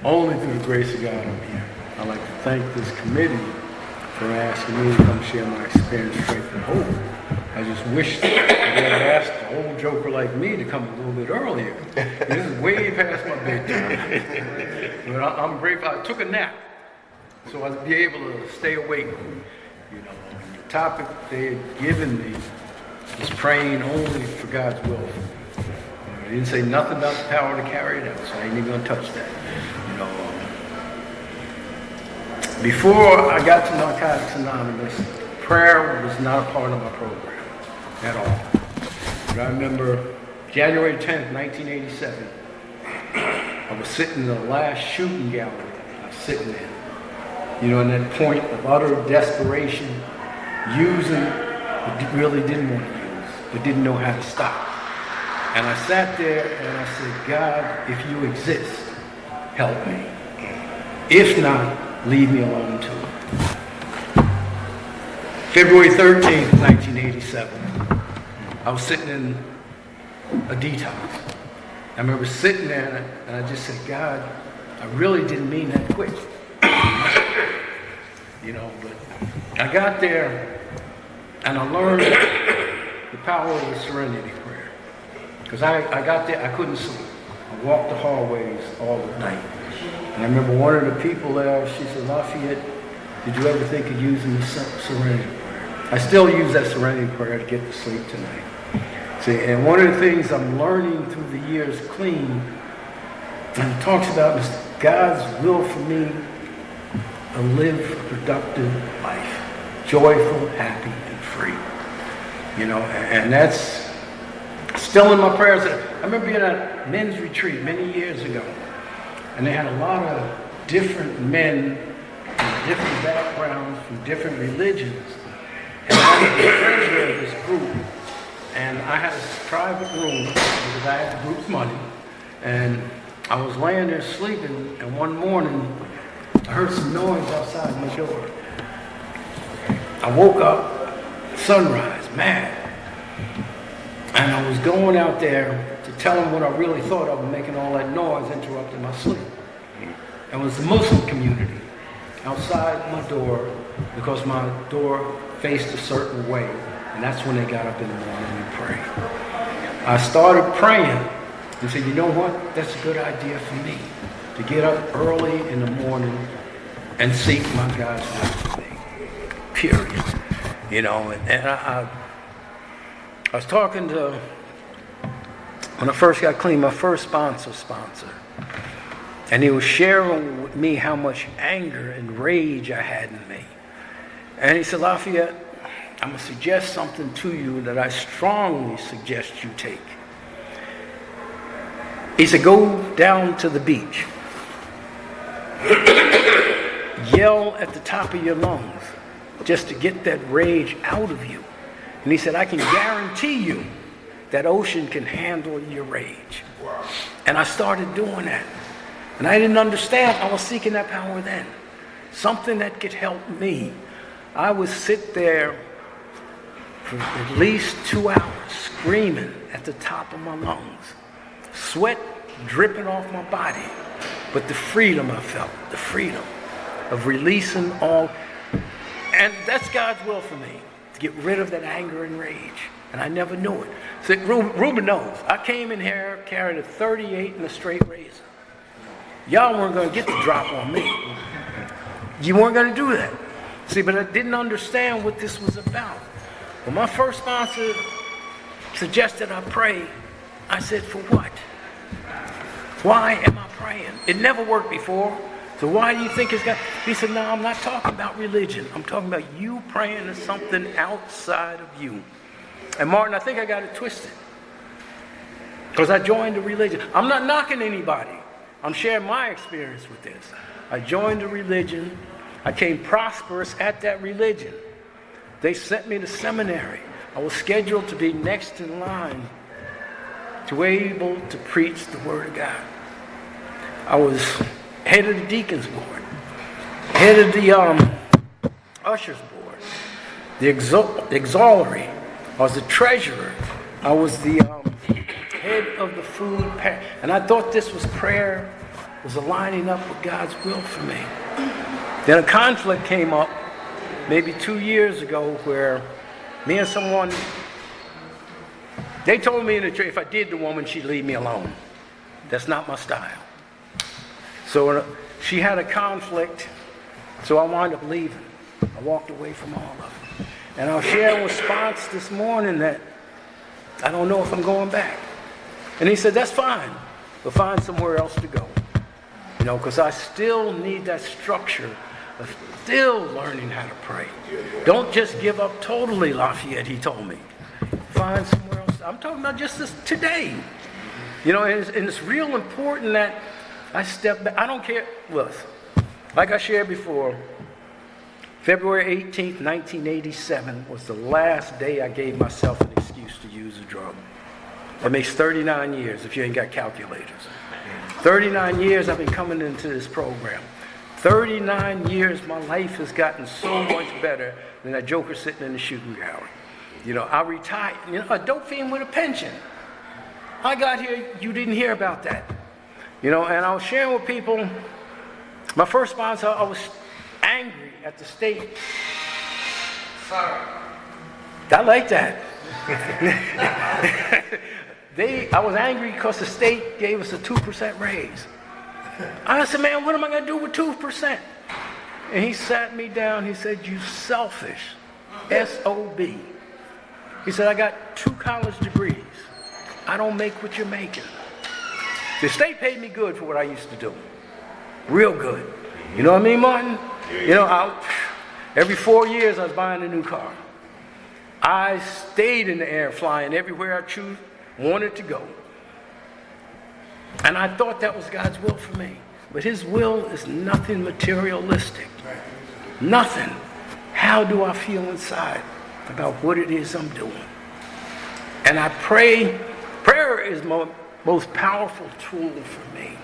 Only through the grace of God I'm here. I'd like to thank this committee for asking me to come share my experience, faith, and hope. I just wish they had asked an old joker like me to come a little bit earlier. This is way past my bedtime. But I'm grateful. I took a nap, so I'd be able to stay awake. You know, the topic they had given me was praying only for God's will. They didn't say nothing about the power to carry it out, so I ain't even gonna touch that. You know, before I got to Narcotics Anonymous, prayer was not a part of my program at all. But I remember January 10th, 1987, I was sitting in the last shooting gallery. I was sitting there, you know, in that point of utter desperation, using what really didn't want to use, but didn't know how to stop. And I sat there and I said, God, if you exist, help me. If not, leave me alone too. February 13th, 1987, I was sitting in a detox. I remember sitting there and I just said, God, I really didn't mean that quick. You know, but I got there and I learned the power of the serenity prayer. Because I got there, I couldn't sleep. I walked the hallways all the night. And I remember one of the people there, she said, Lafayette, did you ever think of using the serenity prayer? I still use that serenity prayer to get to sleep tonight. See, and one of the things I'm learning through the years clean, and it talks about is God's will for me to live a productive life, joyful, happy, and free. You know, and that's still in my prayers. I remember being at a men's retreat many years ago, and they had a lot of different men from different backgrounds, from different religions. And I was the treasurer of this group, and I had a private room because I had the group's money, and I was laying there sleeping, and one morning I heard some noise outside my door. I woke up, sunrise, mad. And I was going out there to tell them what I really thought of, making all that noise interrupting my sleep. It was the Muslim community outside my door because my door faced a certain way. And that's when they got up in the morning and prayed. I started praying and said, you know what? That's a good idea for me to get up early in the morning and seek my God's will for me. Period. You know, and I was talking to, when I first got clean, my first sponsor, and he was sharing with me how much anger and rage I had in me. And he said, Lafayette, I'm going to suggest something to you that I strongly suggest you take. He said, go down to the beach. Yell at the top of your lungs just to get that rage out of you. And he said, I can guarantee you that ocean can handle your rage. And I started doing that. And I didn't understand. I was seeking that power then. Something that could help me. I would sit there for at least 2 hours screaming at the top of my lungs. Sweat dripping off my body. But the freedom I felt, the freedom of releasing all. And that's God's will for me. To get rid of that anger and rage. And I never knew it. So Ruben knows. I came in here, carried a 38 and a straight razor. Y'all weren't going to get the drop on me. You weren't going to do that. See, but I didn't understand what this was about. When my first sponsor suggested I pray, I said, for what? Why am I praying? It never worked before. So why do you think it's got... He said, no, I'm not talking about religion. I'm talking about you praying to something outside of you. And Martin, I think I got it twisted. Because I joined a religion. I'm not knocking anybody. I'm sharing my experience with this. I joined a religion. I came prosperous at that religion. They sent me to seminary. I was scheduled to be next in line to be able to preach the Word of God. I was head of the deacons board, head of the ushers board, the auxiliary. I was the treasurer. I was the head of the food. And I thought this was prayer was aligning up with God's will for me. Then a conflict came up maybe 2 years ago where me and someone, they told me in the church if I did the woman, she'd leave me alone. That's not my style. So she had a conflict, so I wound up leaving. I walked away from all of it. And I'll share a response this morning that I don't know if I'm going back. And he said, that's fine, but find somewhere else to go. You know, because I still need that structure of still learning how to pray. Don't just give up totally, Lafayette, he told me. Find somewhere else. I'm talking about just this today. You know, and it's real important that I step back. I don't care. Look, like I shared before, February 18th, 1987 was the last day I gave myself an excuse to use a drug. That makes 39 years if you ain't got calculators. 39 years I've been coming into this program. 39 years my life has gotten so much better than that joker sitting in the shooting gallery. You know, I retired, you know, a dope fiend with a pension. I got here, you didn't hear about that. You know, and I was sharing with people, my first sponsor, I was angry at the state. Sorry. I like that. I was angry because the state gave us a 2% raise. I said, man, what am I going to do with 2%? And he sat me down. He said, you selfish. S-O-B. He said, I got 2 college degrees. I don't make what you're making. The state paid me good for what I used to do. Real good. You know what I mean, Martin? You know, every 4 years I was buying a new car. I stayed in the air flying everywhere I wanted to go. And I thought that was God's will for me. But his will is nothing materialistic. Nothing. How do I feel inside about what it is I'm doing? And I pray. Prayer is my most powerful tool for me.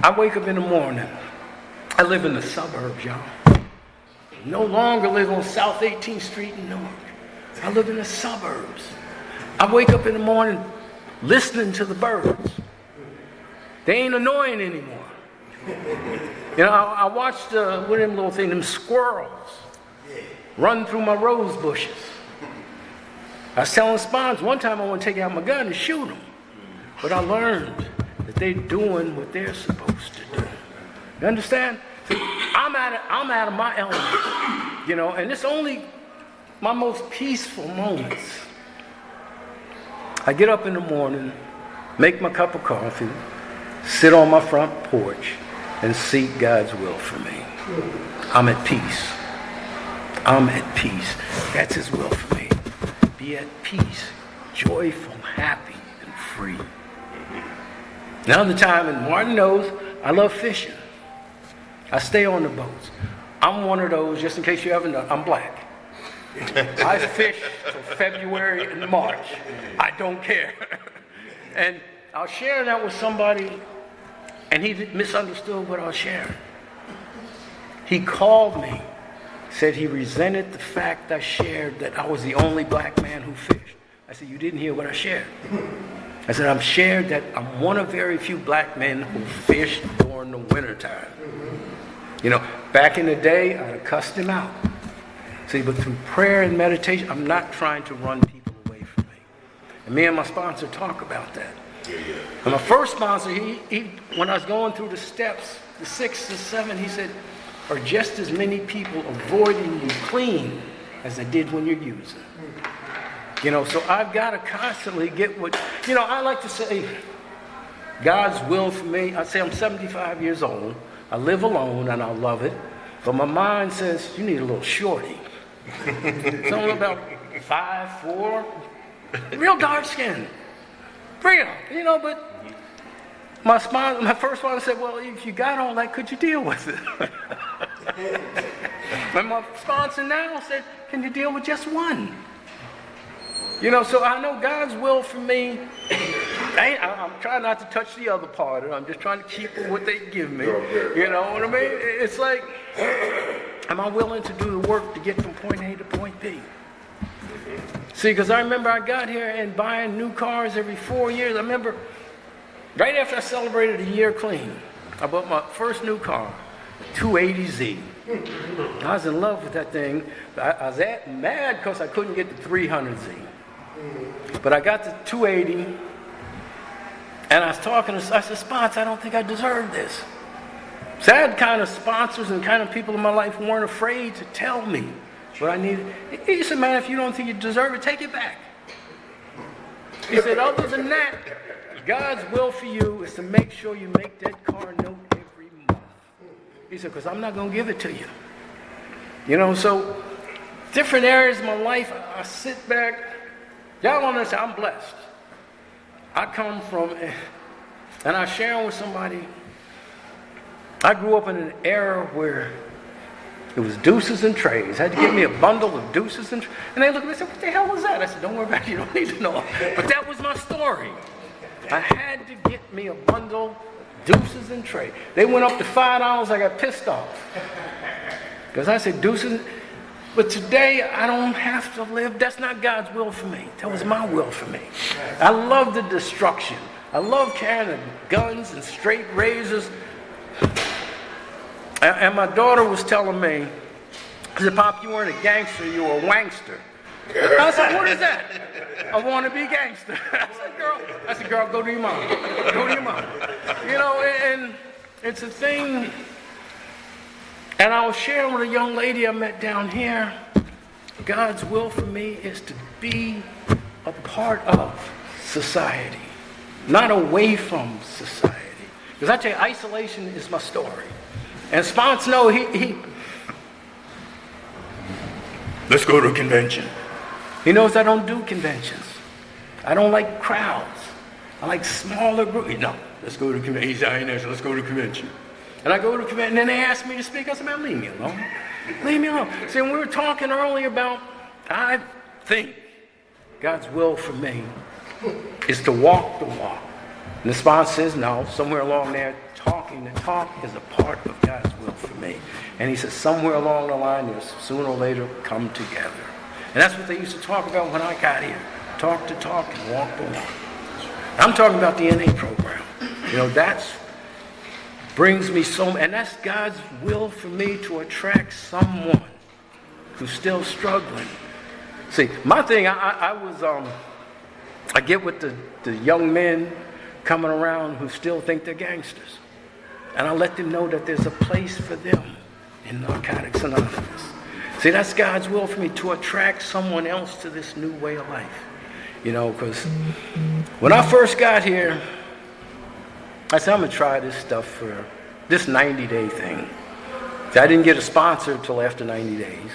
I wake up in the morning. I live in the suburbs, y'all. No longer live on South 18th Street in Newark. I live in the suburbs. I wake up in the morning listening to the birds. They ain't annoying anymore. You know, I watched, what are them little things, them squirrels run through my rose bushes. I was telling Spons, one time I want to take out my gun and shoot them. But I learned that they're doing what they're supposed to do. You understand? See, I'm out of my element, you know, and it's only my most peaceful moments. I get up in the morning, make my cup of coffee, sit on my front porch, and seek God's will for me. I'm at peace. I'm at peace. That's his will for me. Be at peace, joyful, happy, and free. Now the time, and Martin knows, I love fishing. I stay on the boats. I'm one of those, just in case you haven't known, I'm black. I fish till February and March. I don't care. And I was sharing that with somebody, and he misunderstood what I was sharing. He called me, said he resented the fact I shared that I was the only black man who fished. I said, you didn't hear what I shared. I said, I'm shared that I'm one of very few black men who fish during the wintertime. You know, back in the day, I'd have cussed him out. See, but through prayer and meditation, I'm not trying to run people away from me. And me and my sponsor talk about that. And my first sponsor, he when I was going through the steps, the 6 to 7, he said, are just as many people avoiding you clean as they did when you're using. You know, so I've got to constantly get what, you know, I like to say God's will for me. I say I'm 75 years old. I live alone and I love it. But my mind says, you need a little shorty. It's only about 5'4", real dark skin. Real, you know, but my first one said, well, if you got all that, could you deal with it? And my sponsor now said, can you deal with just one? You know, so I know God's will for me. I'm trying not to touch the other part of it. I'm just trying to keep what they give me. You know what I mean? It's like, am I willing to do the work to get from point A to point B? See, because I remember I got here and buying new cars every 4 years. I remember Right after I celebrated a year clean, I bought my first new car, 280Z. I was in love with that thing. I was mad because I couldn't get the 300Z. But I got the 280, and I was talking to, I said, Spons, I don't think I deserve this. So I had kind of sponsors and kind of people in my life who weren't afraid to tell me what I needed. He said, man, if you don't think you deserve it, take it back. He said, other than that, God's will for you is to make sure you make that car note every month. He said, because I'm not going to give it to you. You know, so different areas of my life, I sit back. Y'all don't understand, I'm blessed. I come from, and I share with somebody, I grew up in an era where it was deuces and trays. Had to give me a bundle of deuces and trays. And they looked at me and said, what the hell was that? I said, don't worry about it, you don't need to know. But that was my story. I had to get me a bundle, deuces and trays. They went up to $5, I got pissed off. Because I said, deuces. But today, I don't have to live. That's not God's will for me. That was my will for me. I love the destruction. I love carrying guns and straight razors. And my daughter was telling me, she said, Pop, you weren't a gangster, you were a wankster. I said, what is that? I want to be a gangster. I said, girl, go to your mom. Go to your mom. You know, and it's a thing. And I was sharing with a young lady I met down here. God's will for me is to be a part of society, not away from society. Because I tell you, isolation is my story. And Spons, no, he let's go to a convention. He knows I don't do conventions. I don't like crowds. I like smaller groups. No, let's go to a convention. He's out there, so let's go to a convention. And I go to a convention, and then they ask me to speak. I said, man, leave me alone. Leave me alone. See, when we were talking earlier about, I think God's will for me is to walk the walk. And the Spons says, no, somewhere along there, the talk is a part of God's will for me. And he says, somewhere along the line, this sooner or later come together. And that's what they used to talk about when I got here. Talk to talk and walk the walk. I'm talking about the NA program. You know, that's brings me so, and that's God's will for me to attract someone who's still struggling. See, my thing, I get with the young men coming around who still think they're gangsters. And I let them know that there's a place for them in Narcotics Anonymous. See, that's God's will for me, to attract someone else to this new way of life. You know, because when I first got here, I said, I'm going to try this stuff for this 90-day thing. So I didn't get a sponsor until after 90 days.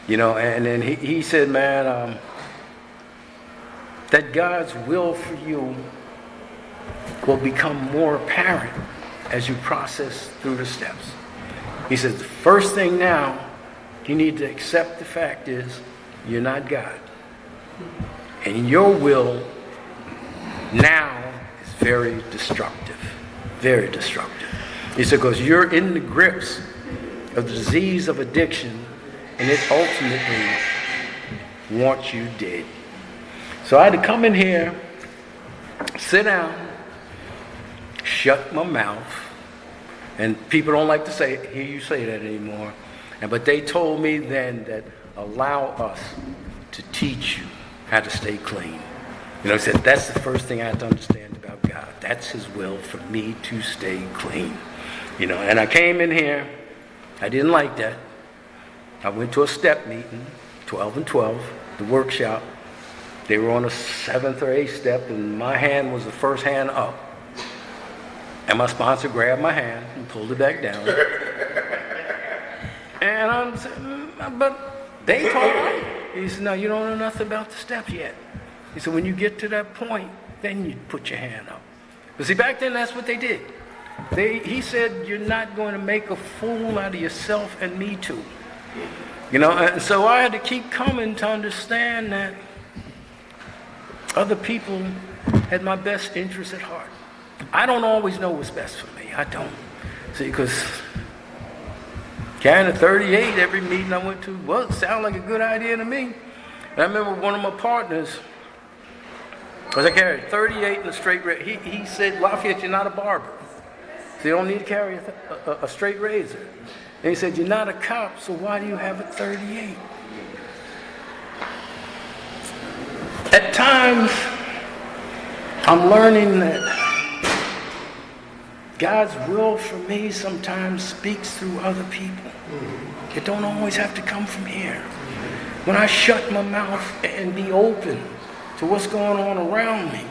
You know, and then he said, man, that God's will for you will become more apparent as you process through the steps. He says, the first thing now, you need to accept the fact is you're not God. And your will now is very destructive. Very destructive. He said, because you're in the grips of the disease of addiction, and it ultimately wants you dead. So I had to come in here, sit down, shut my mouth, and people don't like to hear you say that anymore. But they told me then that allow us to teach you how to stay clean. You know, I said that's the first thing I have to understand about God. That's His will for me to stay clean. You know, and I came in here, I didn't like that. I went to a step meeting, 12 and 12, the workshop. They were on a 7th or 8th step, and my hand was the first hand up. And my sponsor grabbed my hand and pulled it back down. And I'm saying, but they told me. He said, no, you don't know nothing about the steps yet. He said, when you get to that point, then you put your hand up. But see, back then, that's what they did. He said, you're not going to make a fool out of yourself and me too. You know, and so I had to keep coming to understand that other people had my best interest at heart. I don't always know what's best for me. I don't. See, because carrying a 38 every meeting I went to, well, it sounded like a good idea to me. And I remember one of my partners, Because I carried 38 in a straight razor. He said, Lafayette, you're not a barber. So you don't need to carry a straight razor. And he said, you're not a cop, so why do you have a 38? At times, I'm learning that God's will for me sometimes speaks through other people. It don't always have to come from here. When I shut my mouth and be open to what's going on around me,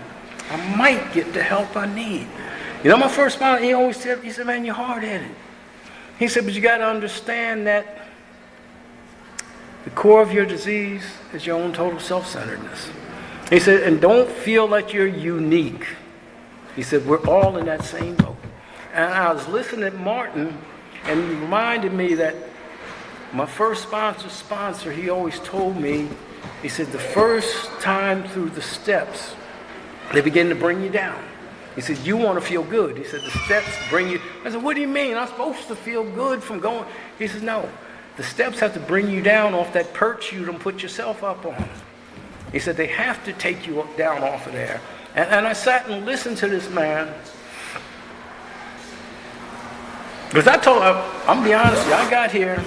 I might get the help I need. You know, my first sponsor, he always said, he said, man, you're hard-headed. He said, but you got to understand that the core of your disease is your own total self-centeredness. He said, and don't feel like you're unique. He said, we're all in that same boat. And I was listening to Martin, and he reminded me that my first sponsor, he always told me, he said, the first time through the steps, they begin to bring you down. He said, you want to feel good. He said, the steps bring you. I said, what do you mean? I'm supposed to feel good from going. He says, no. The steps have to bring you down off that perch you don't put yourself up on. He said, they have to take you down off of there. And I sat and listened to this man. Because I told him, I'm going to be honest with you, I got here.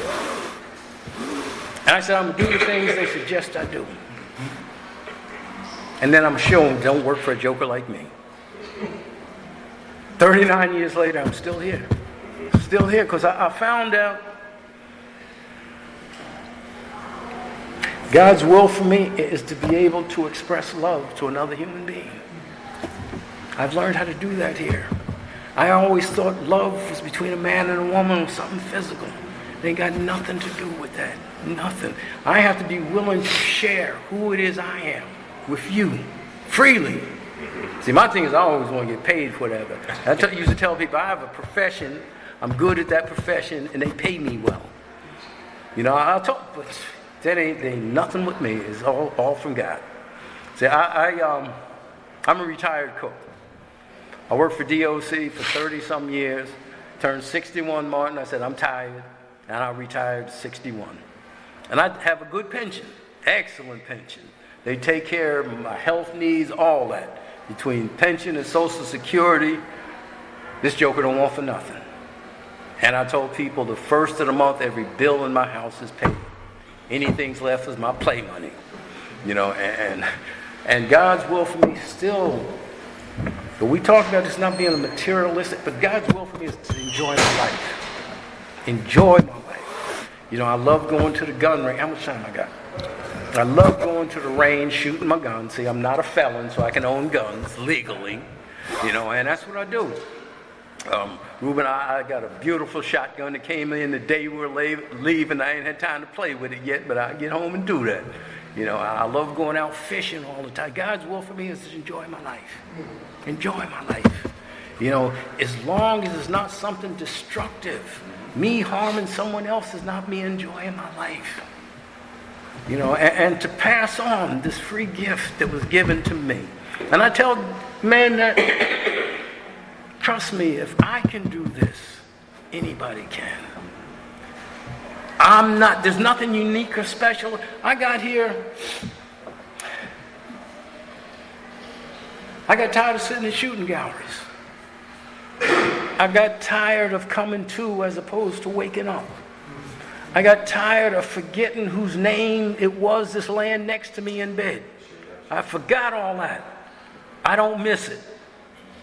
And I said, I'm going to do the things they suggest I do. And then I'm going to show them, don't work for a joker like me. 39 years later, I'm still here. Still here because I found out God's will for me is to be able to express love to another human being. I've learned how to do that here. I always thought love was between a man and a woman or something physical. It ain't got nothing to do with that. Nothing. I have to be willing to share who it is I am with you freely. See, my thing is I always want to get paid for whatever. I used to tell people I have a profession, I'm good at that profession, and they pay me well. You know, I'll talk, but that ain't nothing with me. It's all from God. See, I'm a retired cook. I worked for DOC for 30-some years, turned 61, Martin. I said, I'm tired, and I retired 61. And I have a good pension, excellent pension. They take care of my health needs, all that. Between pension and Social Security, this joker don't want for nothing. And I told people the first of the month, every bill in my house is paid. Anything's left is my play money. You know, and God's will for me still, but we talk about this not being a materialistic, but God's will for me is to enjoy my life. Enjoy my life. You know, I love going to the gun range. How much time I got? I love going to the range, shooting my gun. See, I'm not a felon, so I can own guns legally. You know, and that's what I do. Ruben, I got a beautiful shotgun that came in the day we were leaving. I ain't had time to play with it yet, but I get home and do that. You know, I love going out fishing all the time. God's will for me is to enjoy my life. Enjoy my life. You know, as long as it's not something destructive. Me harming someone else is not me enjoying my life. You know, and to pass on this free gift that was given to me. And I tell men that, trust me, if I can do this, anybody can. There's nothing unique or special. I got here, I got tired of sitting in shooting galleries. I got tired of coming to as opposed to waking up. I got tired of forgetting whose name it was that's laying next to me in bed. I forgot all that. I don't miss it.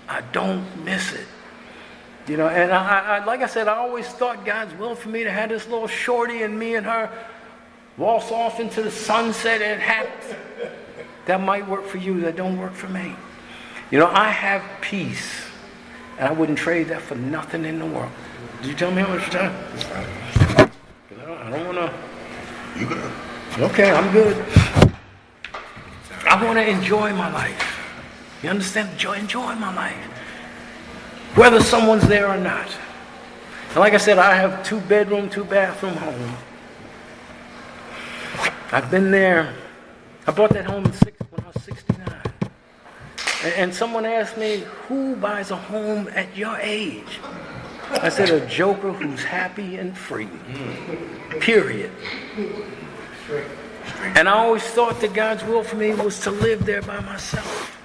I don't miss it. You know, and I like I said, I always thought God's will for me to have this little shorty and me and her waltz off into the sunset and happy. That might work for you, that don't work for me. You know, I have peace, and I wouldn't trade that for nothing in the world. Did you tell me how much time? That's fine. I don't want to. You good? Okay, I'm good. I want to enjoy my life. You understand? Enjoy my life. Whether someone's there or not. And like I said, I have 2-bedroom, 2-bathroom home. I've been there. I bought that home when I was 69. And someone asked me, who buys a home at your age? I said, a joker who's happy and free. Period. And I always thought that God's will for me was to live there by myself.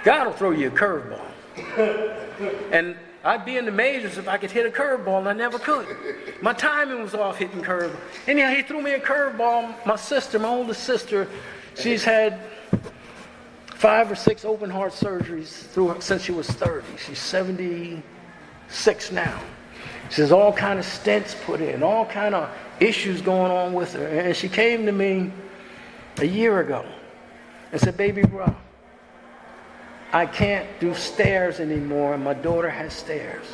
God will throw you a curveball. And I'd be in the majors if I could hit a curveball, and I never could. My timing was off hitting curve. Anyhow, he threw me a curveball. My sister, my oldest sister, she's had 5 or 6 open heart surgeries since she was 30. She's 76 now. She has all kind of stents put in, all kind of issues going on with her. And she came to me a year ago and said, "Baby bro, I can't do stairs anymore, and my daughter has stairs.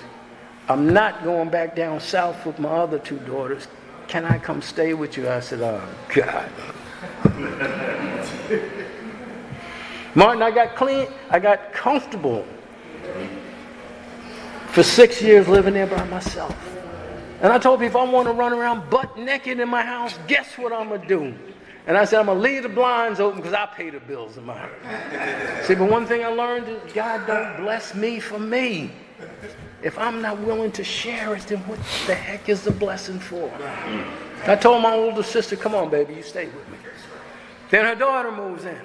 I'm not going back down south with my other 2 daughters. Can I come stay with you?" I said, "Oh, God." Martin, I got clean. I got comfortable for 6 years living there by myself. And I told people, if I want to run around butt naked in my house, guess what I'm going to do? And I said, I'm going to leave the blinds open because I pay the bills in my house. See, but one thing I learned is God don't bless me for me. If I'm not willing to share it, then what the heck is the blessing for? I told my older sister, come on, baby, you stay with me. Then her daughter moves in.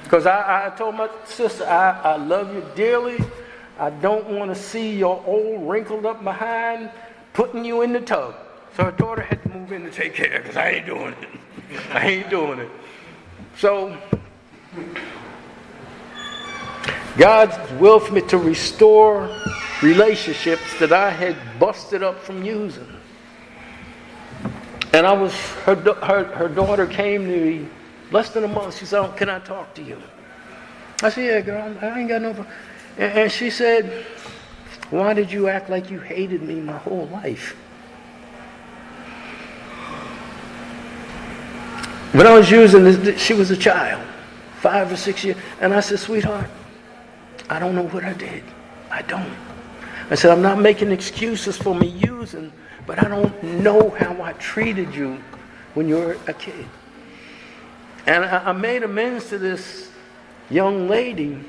Because I told my sister, I love you dearly. I don't want to see your old wrinkled up behind putting you in the tub. So her daughter had to move in to take care because I ain't doing it. I ain't doing it. So God's will for me to restore relationships that I had busted up from using. And her daughter came to me less than a month. She said, "Can I talk to you?" I said, "Yeah, girl, I ain't got no problem." And she said, "Why did you act like you hated me my whole life?" When I was using this, she was a child, 5 or 6 years. And I said, "Sweetheart, I don't know what I did. I don't." I said, "I'm not making excuses for me using, but I don't know how I treated you when you were a kid." And I made amends to this young lady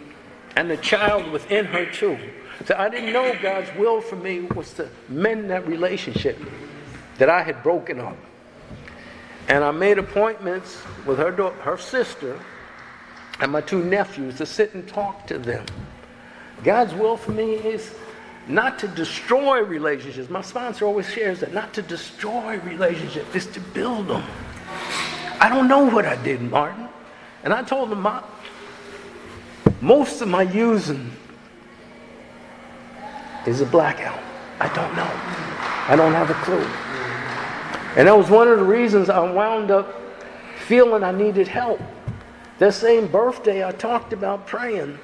and the child within her too. So I didn't know God's will for me was to mend that relationship that I had broken up. And I made appointments with her sister and my 2 nephews to sit and talk to them. God's will for me is not to destroy relationships. My sponsor always shares that. Not to destroy relationships, is to build them. I don't know what I did, Martin. And I told him most of my using is a blackout. I don't know. I don't have a clue. And that was one of the reasons I wound up feeling I needed help. That same birthday I talked about praying.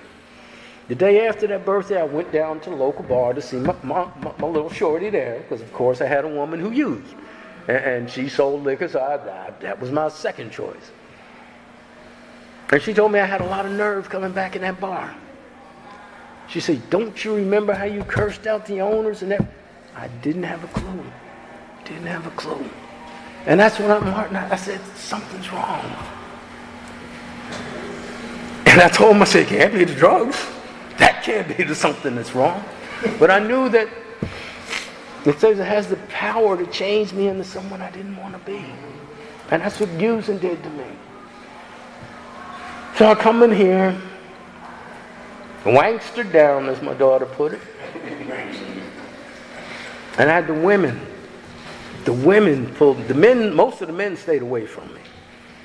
The day after that birthday, I went down to the local bar to see my little shorty there, because of course I had a woman who used. And she sold liquor, so that was my second choice. And she told me I had a lot of nerve coming back in that bar. She said, "Don't you remember how you cursed out the owners and that?" I didn't have a clue. Didn't have a clue. And that's when I said, something's wrong. And I told him, I said, it can't be the drugs. That can't be the something that's wrong. But I knew that it says it has the power to change me into someone I didn't want to be. And that's what using did to me. So I come in here, wankster down, as my daughter put it. And I had the women. The women pulled, the men, most of the men stayed away from me.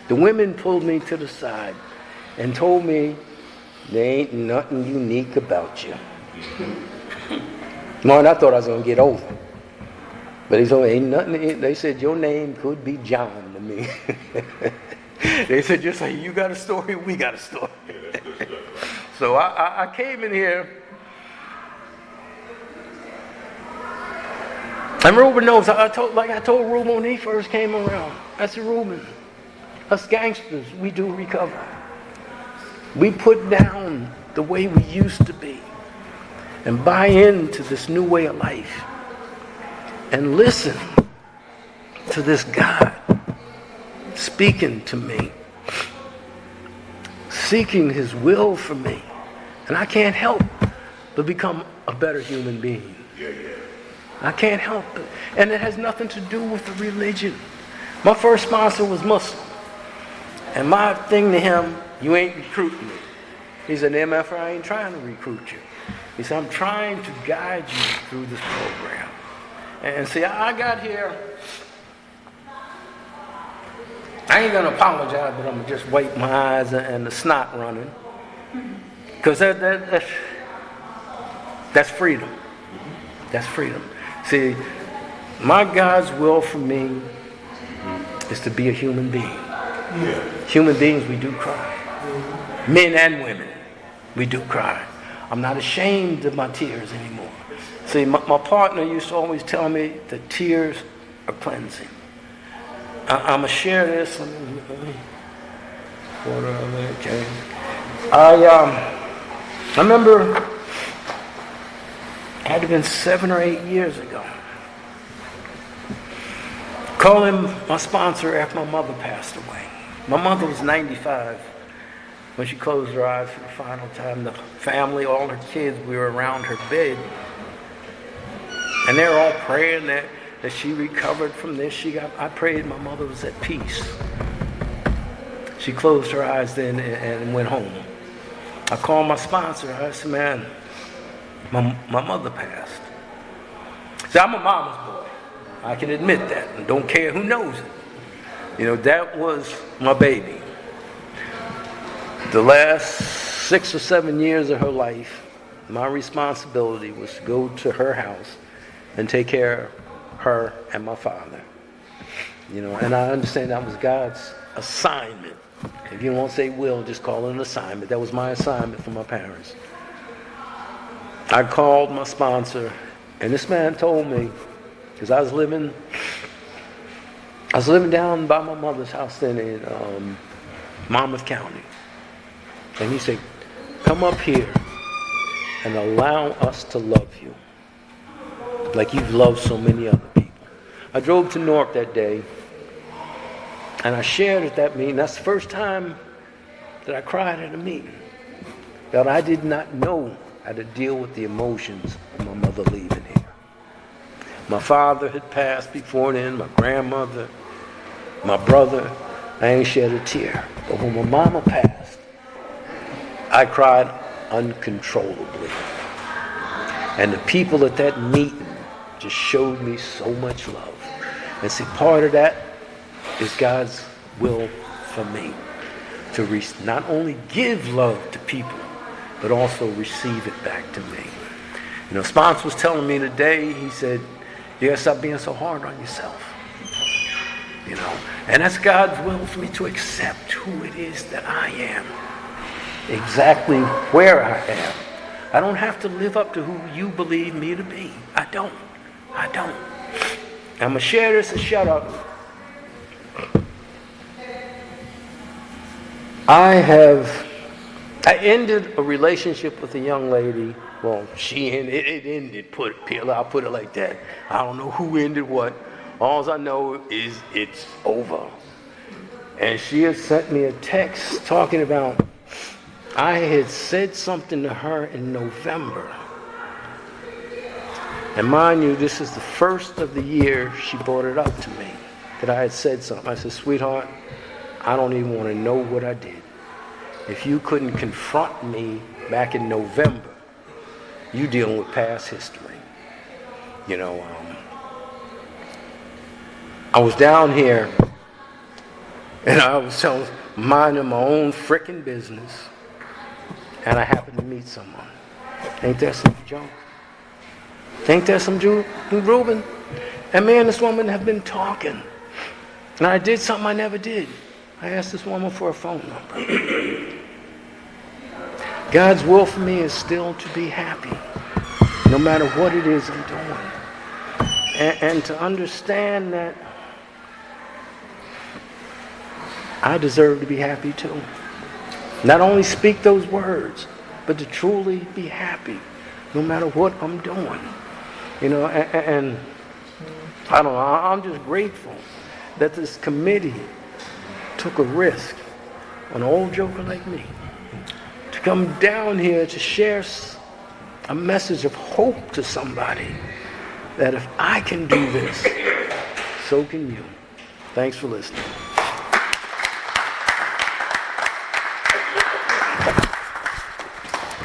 The women pulled me to the side and told me, "There ain't nothing unique about you." Martin, I thought I was going to get over. But he told me, "Ain't nothing." They said, "Your name could be John to me." They said, "Just like you got a story, we got a story." So I came in here. And Reuben knows, I told Reuben when he first came around, I said, "Reuben, us gangsters, we do recover. We put down the way we used to be and buy into this new way of life and listen to this God speaking to me, seeking his will for me. And I can't help but become a better human being. I can't help it. And it has nothing to do with the religion. My first sponsor was Muslim. And my thing to him, you ain't recruiting me. He said, MFR, I ain't trying to recruit you. He said, I'm trying to guide you through this program. And see, I got here. I ain't going to apologize, but I'm going to just wipe my eyes and the snot running. Because that's freedom. That's freedom. See, my God's will for me is to be a human being. Yeah. Human beings, we do cry. Men and women, we do cry. I'm not ashamed of my tears anymore. See, my partner used to always tell me that tears are cleansing. I'm going to share this. Okay. I remember it had to have been 7 or 8 years ago. Calling my sponsor after my mother passed away. My mother was 95 when she closed her eyes for the final time. The family, all her kids, we were around her bed. And they were all praying that she recovered from this. I prayed my mother was at peace. She closed her eyes then and went home. I called my sponsor. I said, man, my mother passed. See, I'm a mama's boy. I can admit that. And don't care who knows it. You know, that was my baby. The last 6 or 7 years of her life, my responsibility was to go to her house and take care of her and my father. You know, and I understand that was God's assignment. If you won't say will, just call it an assignment. That was my assignment for my parents. I called my sponsor, and this man told me, because I was living down by my mother's house then in Monmouth County. And he said, come up here and allow us to love you like you've loved so many other people. I drove to Newark that day, and I shared at that meeting. That's the first time that I cried at a meeting. That I did not know how to deal with the emotions of my mother leaving here. My father had passed before then, my grandmother, my brother. I ain't shed a tear. But when my mama passed, I cried uncontrollably. And the people at that meeting just showed me so much love. And see, part of that is God's will for me. To not only give love to people, but also receive it back to me. You know, Spence was telling me today, he said, you gotta stop being so hard on yourself. You know, and that's God's will for me to accept who it is that I am. Exactly where I am. I don't have to live up to who you believe me to be. I don't. I'm going to share this and shut up. I ended a relationship with a young lady. Well, it ended, I'll put it like that. I don't know who ended what. All I know is it's over. And she had sent me a text talking about, I had said something to her in November. And mind you, this is the first of the year she brought it up to me, that I had said something. I said, sweetheart, I don't even want to know what I did. If you couldn't confront me back in November, you dealing with past history. You know, I was down here, and I was minding my own frickin' business, and I happened to meet someone. Ain't that some junk? Ain't that some Reuben? And man, this woman have been talking. And I did something I never did. I asked this woman for a phone number. God's will for me is still to be happy, no matter what it is I'm doing. And to understand that I deserve to be happy too. Not only speak those words, but to truly be happy, no matter what I'm doing. You know, and I don't know, I'm just grateful that this committee took a risk on an old joker like me to come down here to share a message of hope to somebody, that if I can do this, so can you. Thanks for listening.